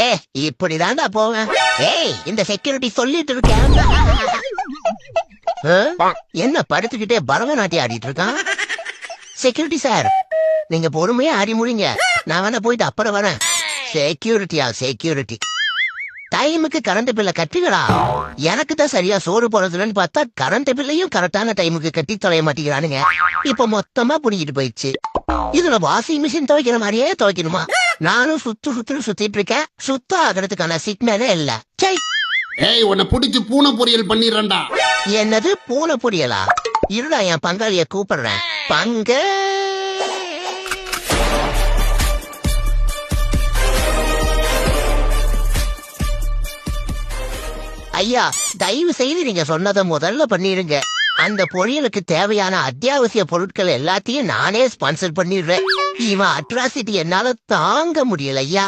ஏ இப்படிதான்டா போவேன். ஏய் இந்த செக்யூரிட்டி சொல்லிட்டு இருக்கேன். என்ன படுத்துக்கிட்டே பரதநாட்டியம் ஆடிட்டு இருக்கான்? செக்யூரிட்டி சார் நீங்க பொறுமையா ஆடி முடிங்க, நான் வேணா போயிட்டு அப்புறம் வரேன். செக்யூரிட்டி டைமுக்கு கரண்ட் பில்ல கட்டுங்களா? எனக்கு தான் சரியா சோறு போறதுலன்னு பார்த்தா கரண்ட் பில்லையும் கரெக்டான டைமுக்கு கட்டி தொலைய மாட்டேங்கிறானுங்க. இப்ப மொத்தமா புடிங்கிட்டு போயிடுச்சு. இதுல வாஷிங் மிஷின் துவைக்கிற மாதிரியே துவைக்கணுமா? நானும் சுத்திட்டு இருக்கேன், சுத்தம் ஆகிறதுக்கான சிக்னலே இல்ல. ஏய் உன்னை புடிச்சு பூனை பொரியல் பண்ணிடுறேன்டா. என்னது பூனை பொரியலா? இருடா என் பங்காளிய கூப்பிடுறேன். ஐயா தயவு செய்து நீங்க சொன்னதை முதல்ல பண்ணிடுங்க. அந்த பொரியலுக்கு தேவையான அத்தியாவசிய பொருட்கள் எல்லாத்தையும் நானே ஸ்பான்சர் பண்ணிடுறேன். இவன் அட்ராசிட்டி என்னால தாங்க முடியல ஐயா.